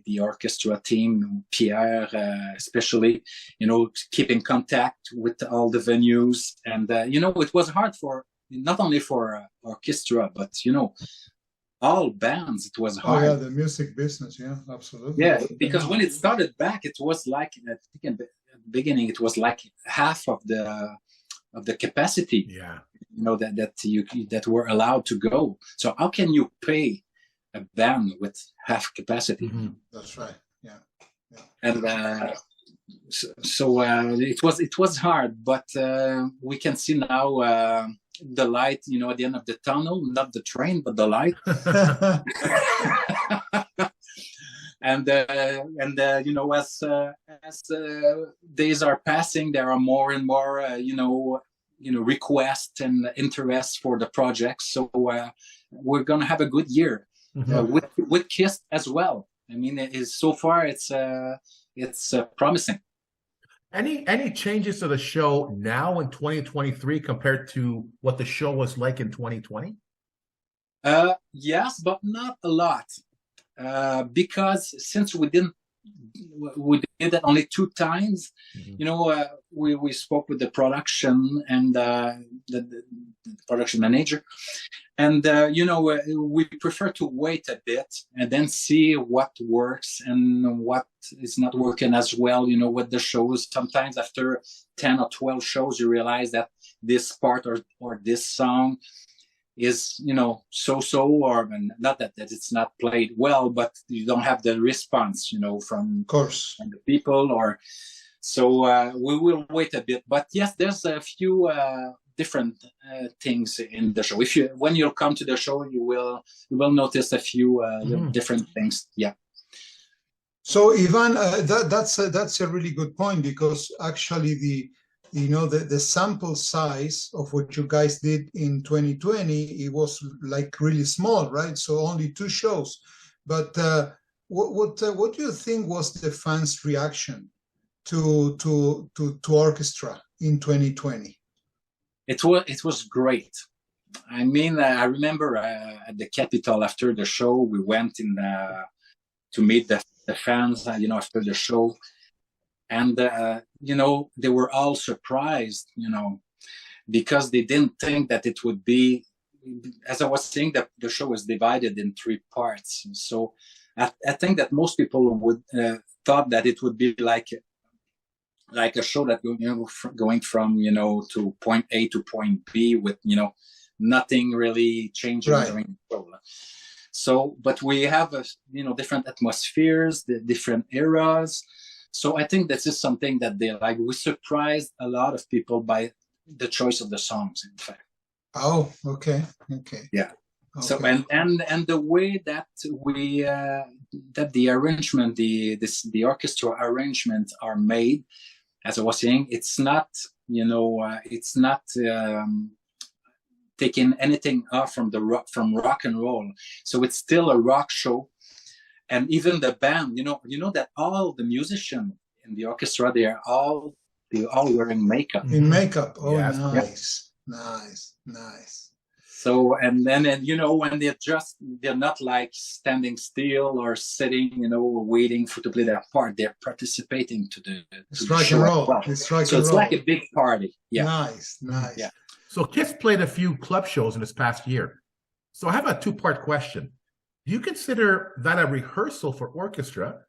the orchestra team, Pierre especially, keeping contact with all the venues. And, it was hard not only for OrKISStra, but, all bands, it was hard. Oh, yeah, the music business, yeah, absolutely. Yeah, because when it started back, it was I think in the beginning, it was half of the capacity. Yeah. That were allowed to go. So how can you pay a band with half capacity? That's right. Yeah. And it was hard, but we can see now the light, at the end of the tunnel, not the train, but the light. And as days are passing, there are more and more requests and interest for the project. So we're gonna have a good year with KISS as well. I mean, so far it's promising. Any changes to the show now in 2023 compared to what the show was like in 2020? Yes, but not a lot, because since we did that only 2 times. We spoke with the production and the production manager, and we prefer to wait a bit and then see what works and what is not working as well. With the shows, sometimes after 10 or 12 shows, you realize that this part or this song is so, or not that it's not played well, but you don't have the response from the people, or so we will wait a bit. But yes, there's a few different things in the show. When you come to the show, you will notice a few different things. Yeah. So Yvan, that's a really good point, because actually the sample size of what you guys did in 2020, it was like really small, right? So only 2 shows. But what do you think was the fans' reaction to OrKISStra in 2020? It was great. I mean, I remember at the Capitol after the show, we went in to meet the fans, after the show. And, they were all surprised, because they didn't think that it would be, as I was saying, that the show was divided in 3 parts. So I think that most people would thought that it would be like a show that, going from, to point A to point B with, nothing really changing during the show. So, but we have, different atmospheres, the different eras. So I think this is something that they like. We surprised a lot of people by the choice of the songs, in fact. Oh, okay. Yeah. Okay. So and the way that we that the arrangement, the orchestra arrangements are made, as I was saying, it's not taking anything off from rock and roll. So it's still a rock show. And even the band, that all the musicians in the orchestra, they're all wearing makeup. In makeup. Oh, yes. Nice. So, and then, when they're not like standing still or sitting, waiting to play their part. They're participating to the show. Roll. It's like a big party. Yeah. Nice. Yeah. So KISS played a few club shows in this past year. So I have a 2-part question. Do you consider that a rehearsal for OrKISStra?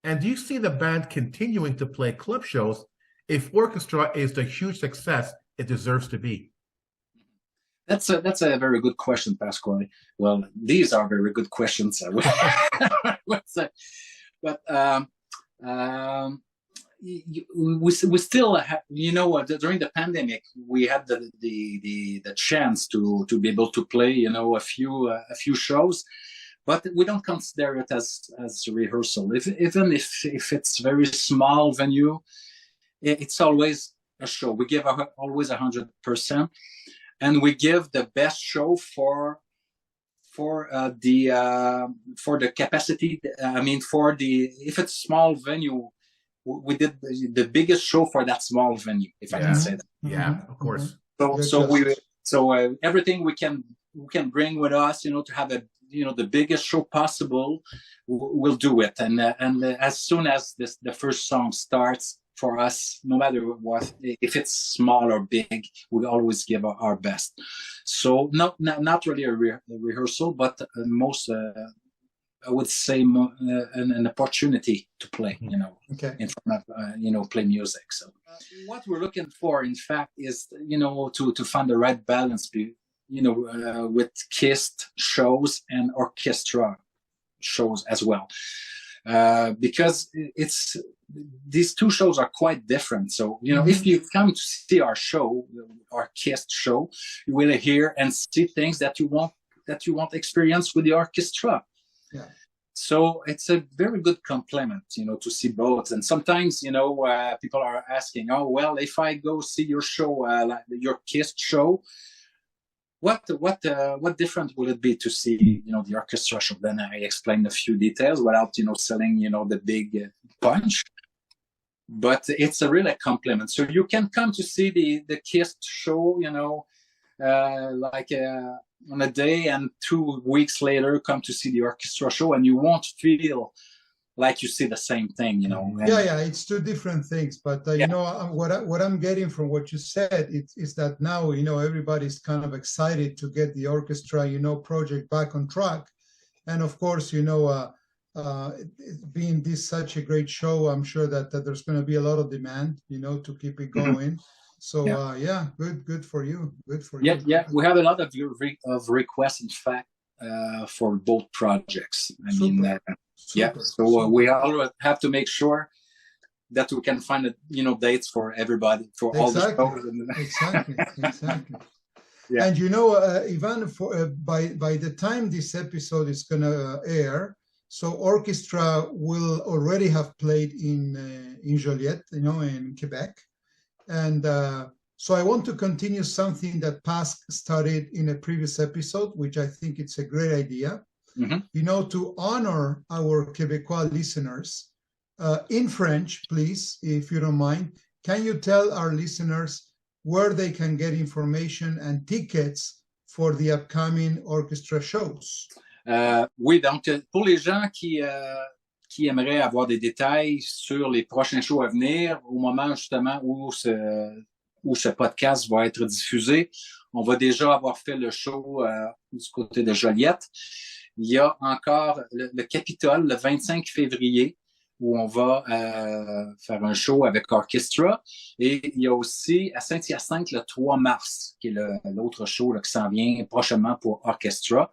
And do you see the band continuing to play club shows if OrKISStra is the huge success it deserves to be? That's a very good question, Pasquale. Well, these are very good questions. But we still have, during the pandemic, we had the chance to be able to play, a few shows. But we don't consider it as rehearsal. Even if it's very small venue, it's always a show. We give always 100%, and we give the best show for the capacity. I mean, if it's small venue, we did the biggest show for that small venue, if I can say that. Yeah, of course. So everything we can bring with us, to have the biggest show possible, we'll do it. And as soon as the first song starts, for us, no matter what, if it's small or big, we always give our best. So not really a rehearsal, but most, I would say, an opportunity to play, in front of, play music. So what we're looking for, in fact, is, to find the right balance, with KISSed shows and OrKISStra shows as well, because these 2 shows are quite different. So if you come to see our show, our KISSed show, you will hear and see things that you won't experience with the OrKISStra. Yeah. So it's a very good compliment, to see both. And sometimes, people are asking, oh, well, if I go see your show, like your KISSed show, what different will it be to see, the orchestra show? Then I explained a few details without, selling, the big punch. But it's a really compliment. So you can come to see the KISSed show, on a day, and 2 weeks later come to see the orchestra show, and you won't feel like you see the same thing, you know. And, yeah, it's two different things. But you know, what I'm getting from what you said is that now, you know, everybody's kind of excited to get the orchestra, you know, project back on track. And of course, you know, being this such a great show, I'm sure that there's going to be a lot of demand, you know, to keep it going. So yeah, good for you. Good for you. Yeah, we have a lot of requests, in fact, for both projects. I mean, so we all have to make sure that we can find, you know, dates for everybody, for all the shows. Exactly. Yeah. And you know, Yvan, by the time this episode is going to air, so OrKISStra will already have played in Joliette, you know, in Quebec. And so I want to continue something that Pasc started in a previous episode, which I think it's a great idea. You know, to honor our Quebecois listeners, in French, please, if you don't mind, can you tell our listeners where they can get information and tickets for the upcoming orchestra shows? Oui, donc pour les gens qui aimeraient avoir des détails sur les prochains shows à venir, au moment justement où ce podcast va être diffusé, on va déjà avoir fait le show du côté de Joliette. Il y a encore le Capitole le 25 février où on va faire un show avec OrKISStra. Et il y a aussi à Saint-Hyacinthe le 3 mars, qui est l'autre show là, qui s'en vient prochainement pour OrKISStra.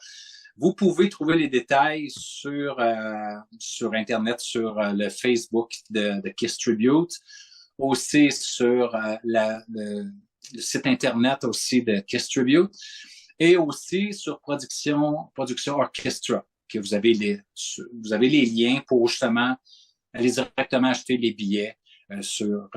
Vous pouvez trouver les détails sur Internet, sur le Facebook de KISS Tribute, aussi sur le site Internet aussi de KISS Tribute, et aussi sur Production OrKISStra, que vous avez les liens pour justement aller directement acheter les billets sur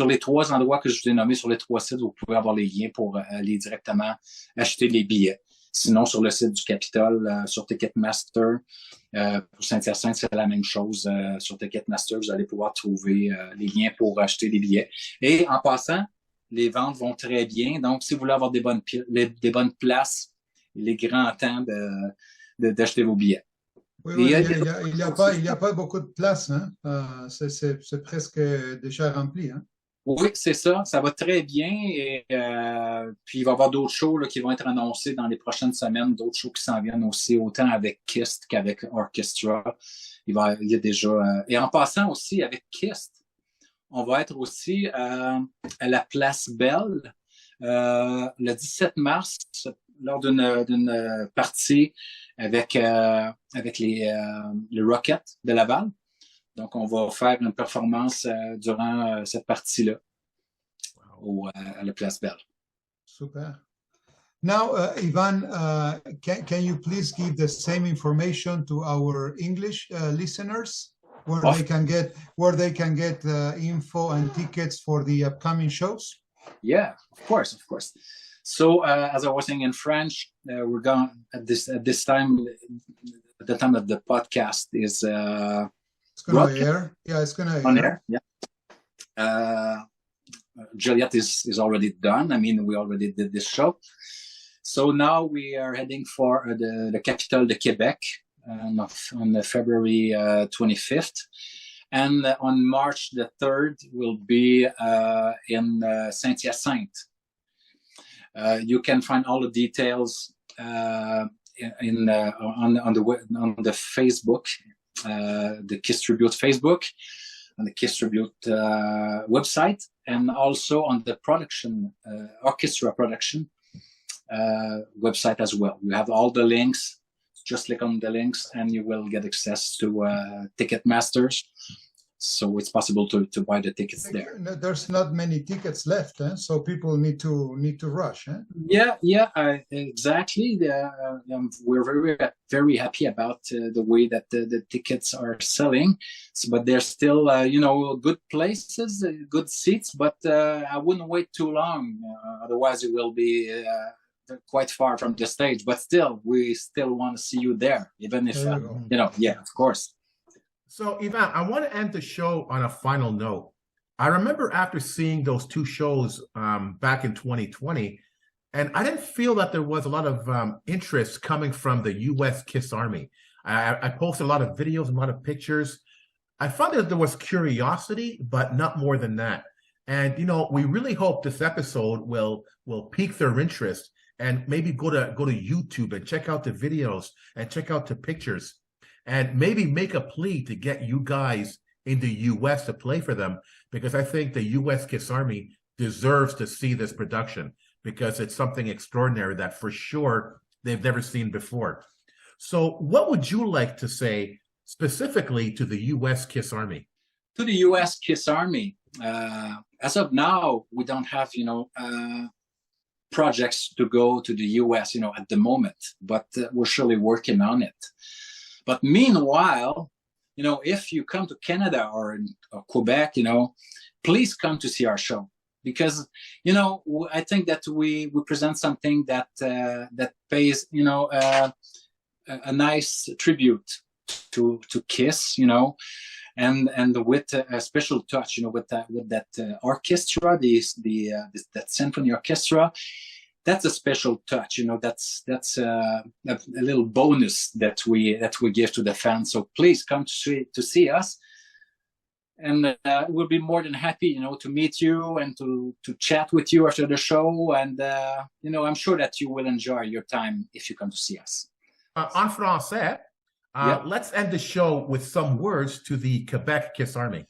les 3 endroits que je vous ai nommés, sur les 3 sites, vous pouvez avoir les liens pour aller directement acheter les billets. Sinon, sur le site du Capitole, sur Ticketmaster, pour Saint-Hyacinthe, c'est la même chose. Sur Ticketmaster, vous allez pouvoir trouver les liens pour acheter les billets. Et en passant, les ventes vont très bien. Donc, si vous voulez avoir des bonnes places, il est grand temps d'acheter vos billets. Oui, il n'y a pas beaucoup de place. Hein? C'est presque déjà rempli. Hein? Oui, c'est ça. Ça va très bien. Et puis, il va y avoir d'autres shows là, qui vont être annoncés dans les prochaines semaines, d'autres shows qui s'en viennent aussi, autant avec KISSed qu'avec OrKISStra. Il y a déjà... Et en passant aussi avec KISSed, on va être aussi à la Place Belle le 17 mars lors d'une partie avec les Rockets de Laval. Donc, on va faire une performance durant cette partie-là à la Place Belle. Super. Now, Yvan, can you please give the same information to our English listeners, where they can get info and tickets for the upcoming shows? Yeah, of course. So, as I was saying in French, we're going at this time, at the time of the podcast is. It's going to air. Yeah, it's going to air. Yeah. Joliette is already done. I mean, we already did this show. So now we are heading for the Capitole de Quebec on February 25th. And on March the 3rd, we'll be in Saint-Hyacinthe. You can find all the details on the Facebook. The KISS Tribute Facebook, on the KISS Tribute website, and also on the OrKISStra production website as well. You have all the links. Just click on the links and you will get access to Ticketmasters. So it's possible to buy the tickets there. There's not many tickets left, so people need to rush. Yeah, exactly. We're very, very happy about the way that the tickets are selling. But there's still, good places, good seats. But I wouldn't wait too long, otherwise it will be quite far from the stage. But still, we still want to see you there, even if yeah, of course. So, Yvan, I want to end the show on a final note. I remember after seeing those two shows back in 2020, and I didn't feel that there was a lot of interest coming from the U.S. KISS Army. I posted a lot of videos and a lot of pictures. I found that there was curiosity, but not more than that. And, you know, we really hope this episode will pique their interest and maybe go to YouTube and check out the videos and check out the pictures and maybe make a plea to get you guys in the U.S. to play for them, because I think the U.S. KISS Army deserves to see this production because it's something extraordinary that for sure they've never seen before. So what would you like to say specifically to the U.S. KISS Army? To the U.S. KISS Army, as of now, we don't have, projects to go to the U.S., at the moment, but we're surely working on it. But meanwhile, if you come to Canada or Quebec, please come to see our show, because, I think that we present something that pays, a nice tribute to KISS, and with a special touch, with that orchestra, that symphony orchestra. That's a special touch, that's a little bonus that we give to the fans. So please come to see us, and we'll be more than happy, to meet you and to chat with you after the show. And I'm sure that you will enjoy your time if you come to see us. En français, let's end the show with some words to the Quebec KISS Army.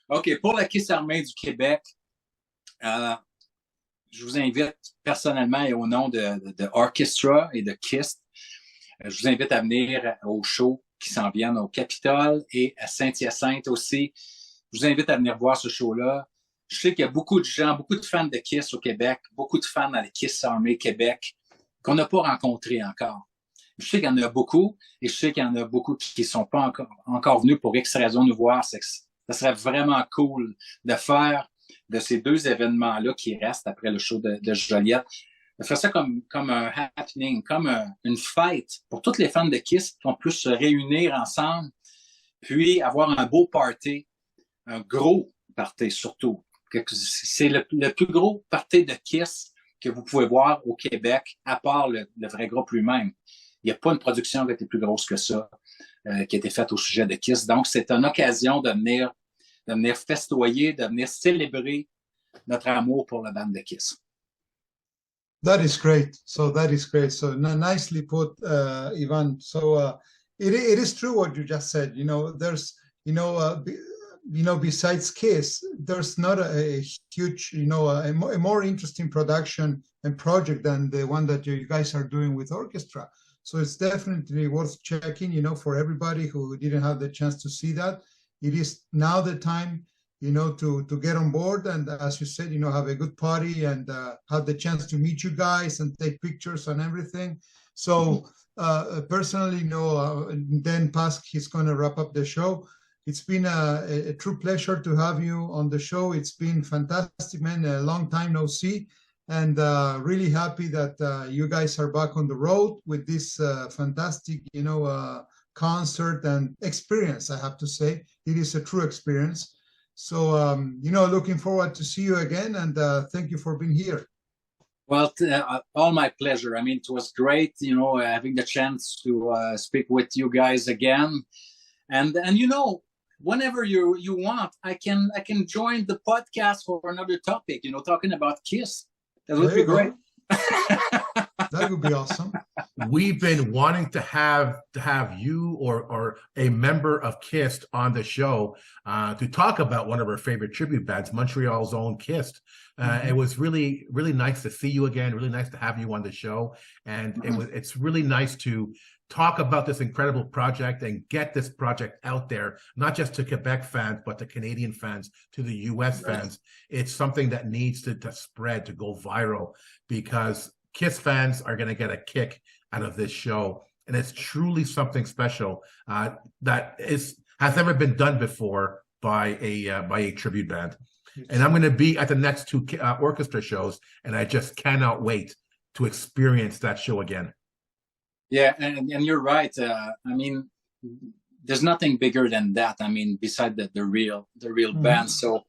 OK, pour la KISS Armée du Québec, je vous invite personnellement et au nom de OrKISStra et de KISSed, je vous invite à venir au show qui s'en viennent au Capitole et à Saint-Hyacinthe aussi. Je vous invite à venir voir ce show-là. Je sais qu'il y a beaucoup de gens, beaucoup de fans de KISS au Québec, beaucoup de fans à la KISS Armée Québec qu'on n'a pas rencontrés encore. Je sais qu'il y en a beaucoup, et je sais qu'il y en a beaucoup qui ne sont pas encore venus pour X raisons nous voir. Ça serait vraiment cool de faire de ces deux événements-là qui restent après le show de Joliette, de faire ça comme un happening, comme une fête pour tous les fans de KISS, qu'on puisse se réunir ensemble, puis avoir un beau party, un gros party surtout. C'est le plus gros party de KISS que vous pouvez voir au Québec, à part le vrai groupe lui-même. Il n'y a pas une production qui a été plus grosse que ça, qui a été faite au sujet de KISS. Donc, c'est une occasion de venir festoyer, de venir célébrer notre amour pour la bande de KISS. That is great. So nicely put, Yvan. So it is true what you just said. There's, besides KISS, there's not a huge, a more interesting production and project than the one that you guys are doing with OrKISStra. So it's definitely worth checking, for everybody who didn't have the chance to see that. It is now the time, to get on board and, as you said, have a good party and have the chance to meet you guys and take pictures and everything. So personally, then Pasc is going to wrap up the show. It's been a true pleasure to have you on the show. It's been fantastic, man. A long time no see. And really happy that you guys are back on the road with this fantastic, concert and experience, I have to say. It is a true experience. So, looking forward to see you again. And thank you for being here. Well, all my pleasure. I mean, it was great, having the chance to speak with you guys again. And whenever you want, I can join the podcast for another topic, talking about KISS. That would be great. That would be awesome. We've been wanting to have you or a member of KISSed on the show to talk about one of our favorite tribute bands, Montreal's own KISSed. It was really, really nice to see you again. Really nice to have you on the show, and it's really nice to talk about this incredible project and get this project out there, not just to Quebec fans, but to Canadian fans, to the U.S. fans. It's something that needs to spread, to go viral, because KISS fans are going to get a kick out of this show. And it's truly something special that has never been done before by a tribute band. And I'm going to be at the next two OrKISStra shows, and I just cannot wait to experience that show again. Yeah, and you're right. I mean, there's nothing bigger than that. I mean, beside the real band. So,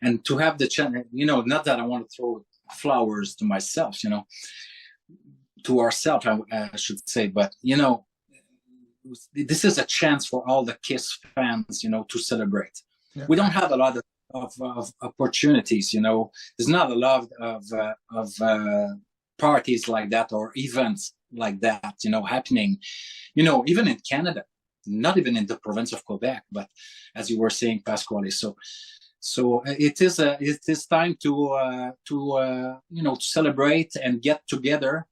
and to have the chance, you know, not that I want to throw flowers to myself, you know, to ourselves, I should say, but you know, this is a chance for all the KISS fans, you know, to celebrate. Yeah. We don't have a lot of opportunities, you know. There's not a lot of parties like that or events like that, you know, happening, you know, even in Canada, not even in the province of Quebec, but as you were saying, Pasquale. So it is time to you know, to celebrate and get together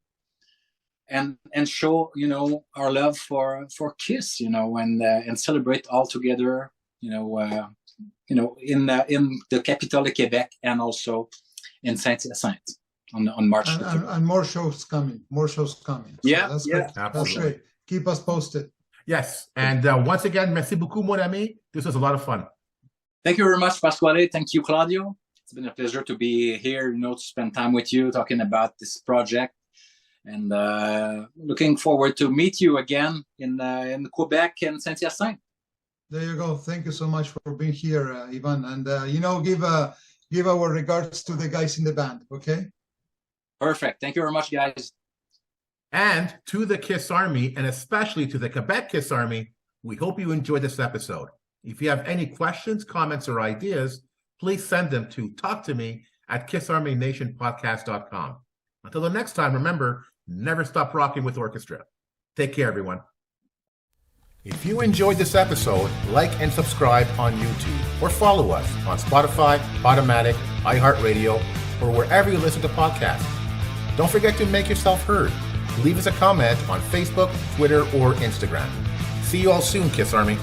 and show, you know, our love for KISS, you know, and celebrate all together, you know, in the capital of Quebec and also in Saint-Hyacinthe on March. And more shows coming. So yeah, that's yeah, great. That's great. Keep us posted. Yes, and once again, merci beaucoup, mon ami. This was a lot of fun. Thank you very much, Pasquale. Thank you, Claudio. It's been a pleasure to be here, you know, to spend time with you, talking about this project, and looking forward to meet you again in Quebec and Saint-Hyacinthe. There you go. Thank you so much for being here, Yvan, and you know, give our regards to the guys in the band. Okay. Perfect. Thank you very much, guys. And to the KISS Army, and especially to the Quebec KISS Army, we hope you enjoyed this episode. If you have any questions, comments, or ideas, please send them to talktome@kissarmynationpodcast.com. Until the next time, remember, never stop rocking with OrKISStra. Take care, everyone. If you enjoyed this episode, like and subscribe on YouTube, or follow us on Spotify, Podomatic, iHeartRadio, or wherever you listen to podcasts. Don't forget to make yourself heard. Leave us a comment on Facebook, Twitter, or Instagram. See you all soon, KISS Army.